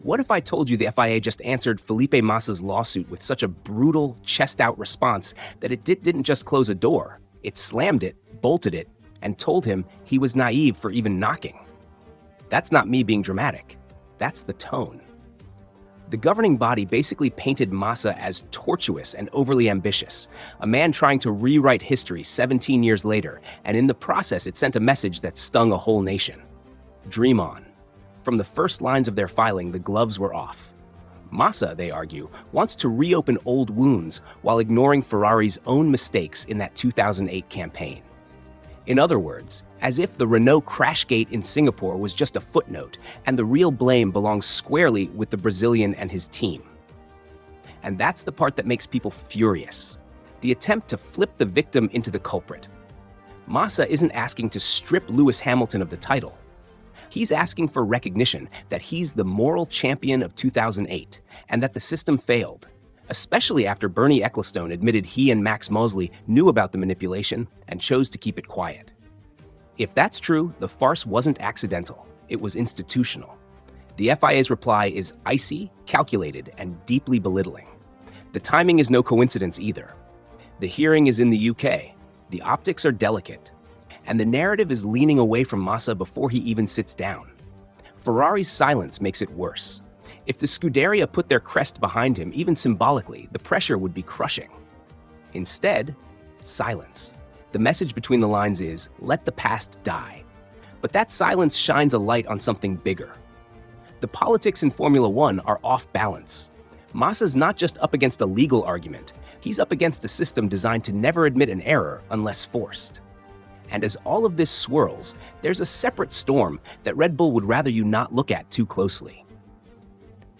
What if I told you the FIA just answered Felipe Massa's lawsuit with such a brutal, chest-out response that it didn't just close a door, it slammed it, bolted it, and told him he was naive for even knocking? That's not me being dramatic. That's the tone. The governing body basically painted Massa as tortuous and overly ambitious, a man trying to rewrite history 17 years later, and in the process it sent a message that stung a whole nation. Dream on. From the first lines of their filing, the gloves were off. Massa, they argue, wants to reopen old wounds while ignoring Ferrari's own mistakes in that 2008 campaign. In other words, as if the Renault crashgate in Singapore was just a footnote and the real blame belongs squarely with the Brazilian and his team. And that's the part that makes people furious. The attempt to flip the victim into the culprit. Massa isn't asking to strip Lewis Hamilton of the title. He's asking for recognition that he's the moral champion of 2008 and that the system failed, especially after Bernie Ecclestone admitted he and Max Mosley knew about the manipulation and chose to keep it quiet. If that's true, the farce wasn't accidental, it was institutional. The FIA's reply is icy, calculated, and deeply belittling. The timing is no coincidence either. The hearing is in the UK, the optics are delicate, and the narrative is leaning away from Massa before he even sits down. Ferrari's silence makes it worse. If the Scuderia put their crest behind him, even symbolically, the pressure would be crushing. Instead, silence. The message between the lines is, let the past die. But that silence shines a light on something bigger. The politics in Formula One are off balance. Massa's not just up against a legal argument, he's up against a system designed to never admit an error unless forced. And as all of this swirls, there's a separate storm that Red Bull would rather you not look at too closely.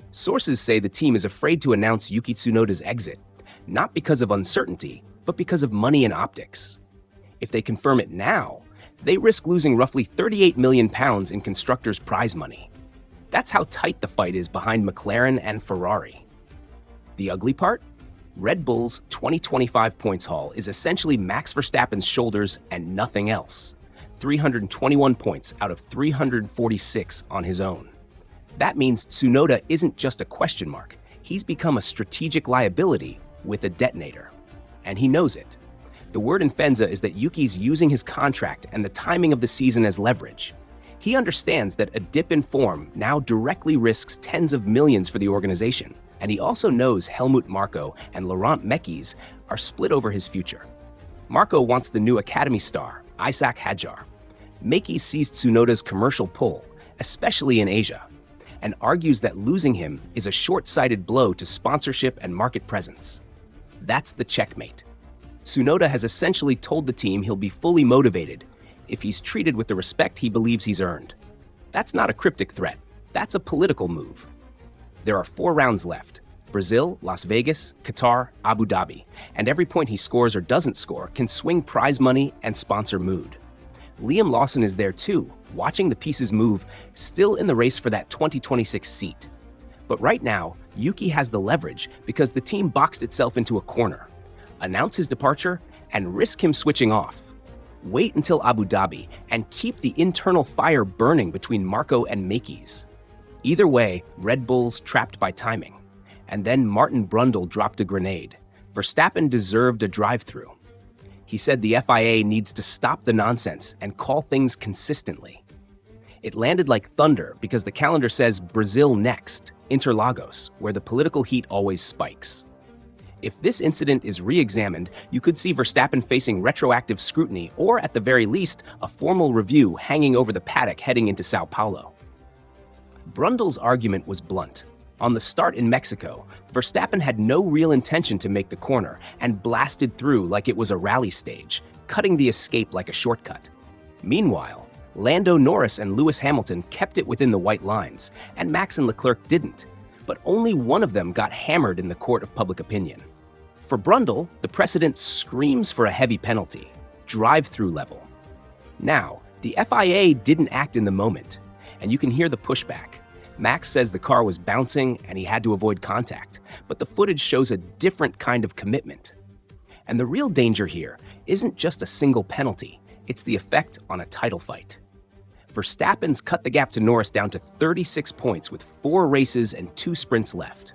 Sources say the team is afraid to announce Yuki Tsunoda's exit, not because of uncertainty, but because of money and optics. If they confirm it now, they risk losing roughly £38 million in constructors' prize money. That's how tight the fight is behind McLaren and Ferrari. The ugly part? Red Bull's 2025 points haul is essentially Max Verstappen's shoulders and nothing else. 321 points out of 346 on his own. That means Tsunoda isn't just a question mark. He's become a strategic liability with a detonator. And he knows it. The word in Fenza is that Yuki's using his contract and the timing of the season as leverage. He understands that a dip in form now directly risks tens of millions for the organization. And he also knows Helmut Marko and Laurent Mekies are split over his future. Marko wants the new Academy star, Isaac Hadjar. Mekies sees Tsunoda's commercial pull, especially in Asia, and argues that losing him is a short-sighted blow to sponsorship and market presence. That's the checkmate. Tsunoda has essentially told the team he'll be fully motivated if he's treated with the respect he believes he's earned. That's not a cryptic threat. That's a political move. There are 4 rounds left: Brazil, Las Vegas, Qatar, Abu Dhabi, and every point he scores or doesn't score can swing prize money and sponsor mood. Liam Lawson is there too, watching the pieces move, still in the race for that 2026 seat. But right now, Yuki has the leverage because the team boxed itself into a corner. Announce his departure and risk him switching off. Wait until Abu Dhabi and keep the internal fire burning between Marko and Mekies. Either way, Red Bull's trapped by timing. And then Martin Brundle dropped a grenade. Verstappen deserved a drive-through. He said the FIA needs to stop the nonsense and call things consistently. It landed like thunder because the calendar says Brazil next, Interlagos, where the political heat always spikes. If this incident is re-examined, you could see Verstappen facing retroactive scrutiny or, at the very least, a formal review hanging over the paddock heading into Sao Paulo. Brundle's argument was blunt. On the start in Mexico, Verstappen had no real intention to make the corner and blasted through like it was a rally stage, cutting the escape like a shortcut. Meanwhile, Lando Norris and Lewis Hamilton kept it within the white lines, and Max and Leclerc didn't, but only one of them got hammered in the court of public opinion. For Brundle, the precedent screams for a heavy penalty, drive-through level. Now, the FIA didn't act in the moment, and you can hear the pushback. Max says the car was bouncing and he had to avoid contact, but the footage shows a different kind of commitment. And the real danger here isn't just a single penalty, it's the effect on a title fight. Verstappen's cut the gap to Norris down to 36 points with 4 races and 2 sprints left.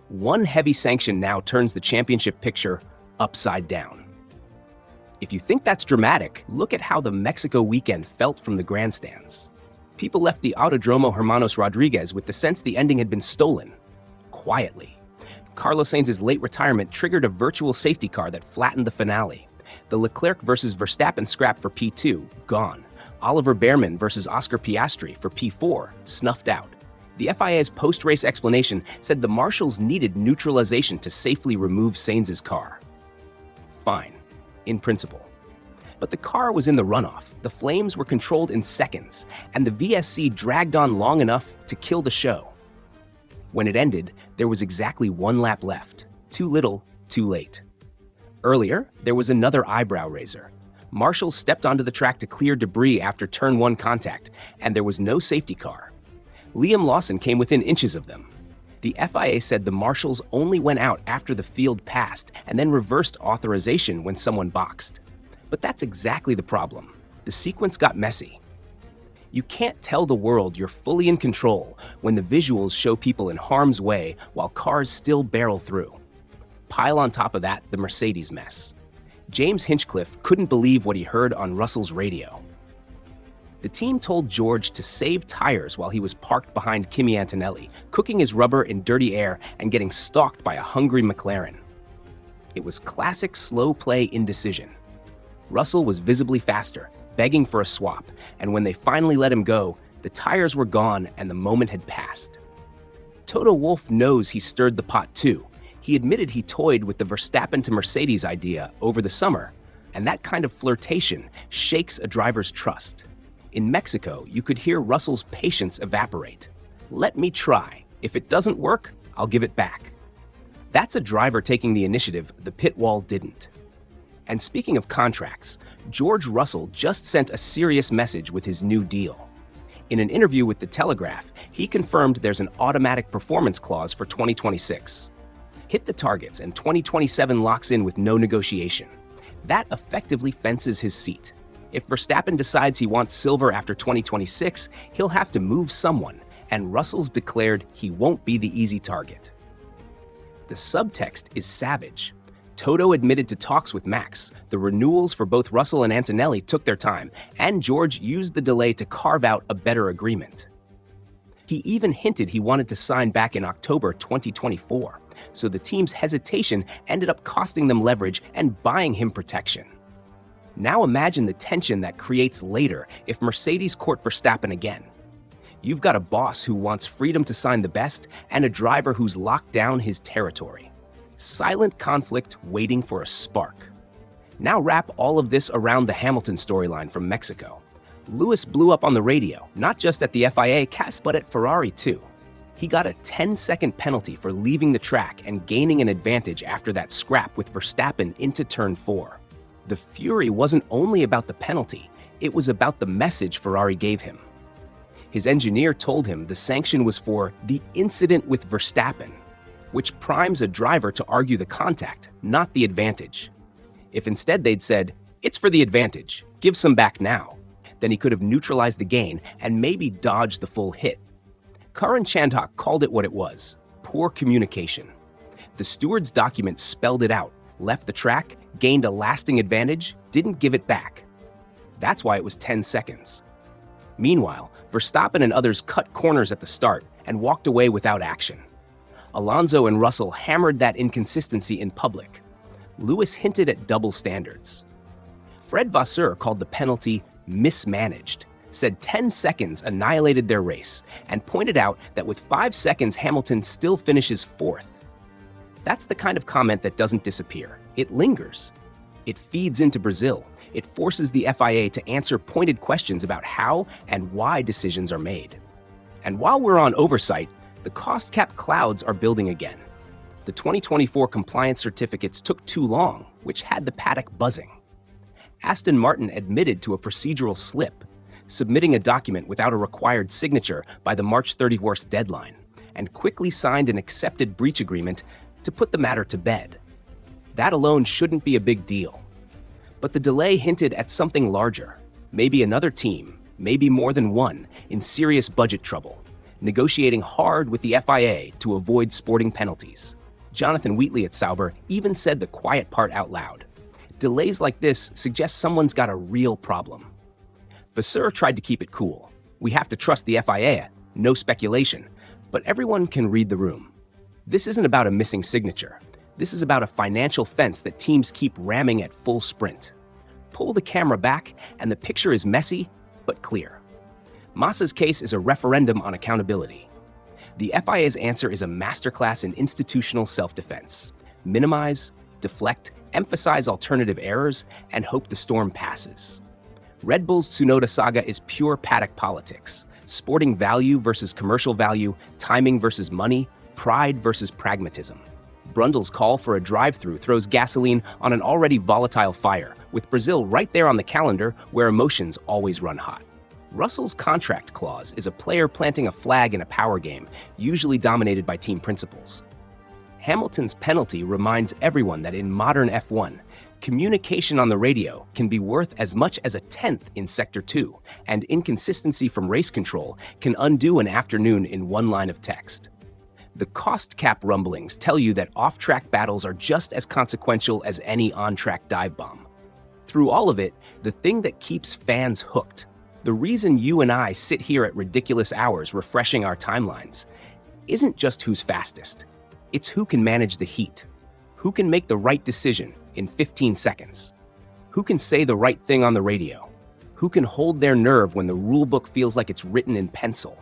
One heavy sanction now turns the championship picture upside down. If you think that's dramatic, look at how the Mexico weekend felt from the grandstands. People left the Autodromo Hermanos Rodriguez with the sense the ending had been stolen, quietly. Carlos Sainz's late retirement triggered a virtual safety car that flattened the finale. The Leclerc versus Verstappen scrap for P2, gone. Oliver Behrman versus Oscar Piastri for P4, snuffed out. The FIA's post-race explanation said the marshals needed neutralization to safely remove Sainz's car. Fine, in principle. But the car was in the runoff, the flames were controlled in seconds, and the VSC dragged on long enough to kill the show. When it ended, there was exactly 1 lap left. Too little, too late. Earlier, there was another eyebrow raiser. Marshals stepped onto the track to clear debris after turn 1 contact, and there was no safety car. Liam Lawson came within inches of them. The FIA said the marshals only went out after the field passed and then reversed authorization when someone boxed. But that's exactly the problem. The sequence got messy. You can't tell the world you're fully in control when the visuals show people in harm's way while cars still barrel through. Pile on top of that the Mercedes mess. James Hinchcliffe couldn't believe what he heard on Russell's radio. The team told George to save tires while he was parked behind Kimi Antonelli, cooking his rubber in dirty air and getting stalked by a hungry McLaren. It was classic slow play indecision. Russell was visibly faster, begging for a swap, and when they finally let him go, the tires were gone and the moment had passed. Toto Wolff knows he stirred the pot too. He admitted he toyed with the Verstappen to Mercedes idea over the summer, and that kind of flirtation shakes a driver's trust. In Mexico, you could hear Russell's patience evaporate. Let me try. If it doesn't work, I'll give it back. That's a driver taking the initiative the pit wall didn't. And speaking of contracts, George Russell just sent a serious message with his new deal. In an interview with The Telegraph, he confirmed there's an automatic performance clause for 2026. Hit the targets and 2027 locks in with no negotiation. That effectively fences his seat. If Verstappen decides he wants silver after 2026, he'll have to move someone, and Russell's declared he won't be the easy target. The subtext is savage. Toto admitted to talks with Max. The renewals for both Russell and Antonelli took their time, and George used the delay to carve out a better agreement. He even hinted he wanted to sign back in October 2024, so the team's hesitation ended up costing them leverage and buying him protection. Now imagine the tension that creates later if Mercedes court Verstappen again. You've got a boss who wants freedom to sign the best and a driver who's locked down his territory. Silent conflict waiting for a spark. Now wrap all of this around the Hamilton storyline from Mexico. Lewis blew up on the radio, not just at the FIA cast, but at Ferrari too. He got a 10-second penalty for leaving the track and gaining an advantage after that scrap with Verstappen into turn 4. The fury wasn't only about the penalty, it was about the message Ferrari gave him. His engineer told him the sanction was for the incident with Verstappen, which primes a driver to argue the contact, not the advantage. If instead they'd said, "It's for the advantage, give some back now," then he could have neutralized the gain and maybe dodged the full hit. Karan Chandhok called it what it was: poor communication. The steward's document spelled it out, left the track, gained a lasting advantage, didn't give it back. That's why it was 10 seconds. Meanwhile, Verstappen and others cut corners at the start and walked away without action. Alonso and Russell hammered that inconsistency in public. Lewis hinted at double standards. Fred Vasseur called the penalty mismanaged, said 10 seconds annihilated their race, and pointed out that with 5 seconds Hamilton still finishes 4th. That's the kind of comment that doesn't disappear. It lingers. It feeds into Brazil. It forces the FIA to answer pointed questions about how and why decisions are made. And while we're on oversight, the cost cap clouds are building again. The 2024 compliance certificates took too long, which had the paddock buzzing. Aston Martin admitted to a procedural slip, submitting a document without a required signature by the March 31st deadline, and quickly signed an accepted breach agreement to put the matter to bed. That alone shouldn't be a big deal. But the delay hinted at something larger, maybe another team, maybe more than one, in serious budget trouble, negotiating hard with the FIA to avoid sporting penalties. Jonathan Wheatley at Sauber even said the quiet part out loud. Delays like this suggest someone's got a real problem. Vasseur tried to keep it cool. We have to trust the FIA, no speculation, but everyone can read the room. This isn't about a missing signature. This is about a financial fence that teams keep ramming at full sprint. Pull the camera back, and the picture is messy, but clear. Massa's case is a referendum on accountability. The FIA's answer is a masterclass in institutional self-defense. Minimize, deflect, emphasize alternative errors, and hope the storm passes. Red Bull's Tsunoda saga is pure paddock politics. Sporting value versus commercial value, timing versus money, pride versus pragmatism. Brundle's call for a drive-through throws gasoline on an already volatile fire, with Brazil right there on the calendar where emotions always run hot. Russell's contract clause is a player planting a flag in a power game, usually dominated by team principles. Hamilton's penalty reminds everyone that in modern F1, communication on the radio can be worth as much as a tenth in Sector 2, and inconsistency from race control can undo an afternoon in one line of text. The cost cap rumblings tell you that off-track battles are just as consequential as any on-track dive bomb. Through all of it, the thing that keeps fans hooked, the reason you and I sit here at ridiculous hours refreshing our timelines, isn't just who's fastest. It's who can manage the heat, who can make the right decision in 15 seconds, who can say the right thing on the radio, who can hold their nerve when the rulebook feels like it's written in pencil.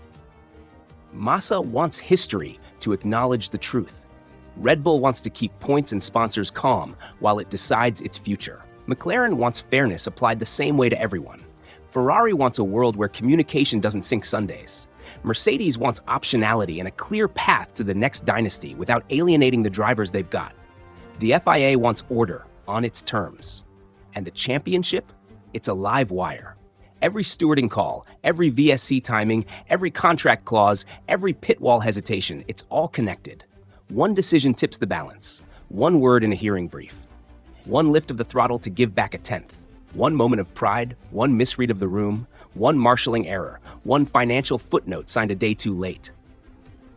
Massa wants history to acknowledge the truth. Red Bull wants to keep points and sponsors calm while it decides its future. McLaren wants fairness applied the same way to everyone. Ferrari wants a world where communication doesn't sink Sundays. Mercedes wants optionality and a clear path to the next dynasty without alienating the drivers they've got. The FIA wants order on its terms. And the championship? It's a live wire. Every stewarding call, every VSC timing, every contract clause, every pit wall hesitation, it's all connected. One decision tips the balance. One word in a hearing brief. One lift of the throttle to give back a tenth. One moment of pride, one misread of the room, one marshalling error, one financial footnote signed a day too late.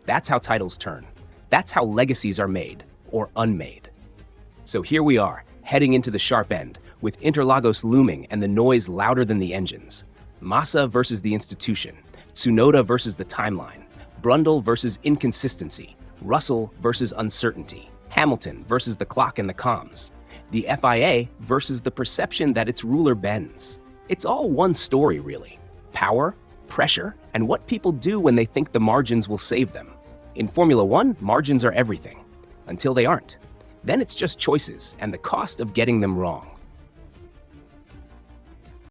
That's how titles turn. That's how legacies are made, or unmade. So here we are, heading into the sharp end, with Interlagos looming and the noise louder than the engines. Massa versus the institution, Tsunoda versus the timeline, Brundle versus inconsistency, Russell versus uncertainty, Hamilton versus the clock and the comms, the FIA versus the perception that its ruler bends. It's all one story, really. Power, pressure, and what people do when they think the margins will save them. In Formula One, margins are everything, until they aren't. Then it's just choices and the cost of getting them wrong.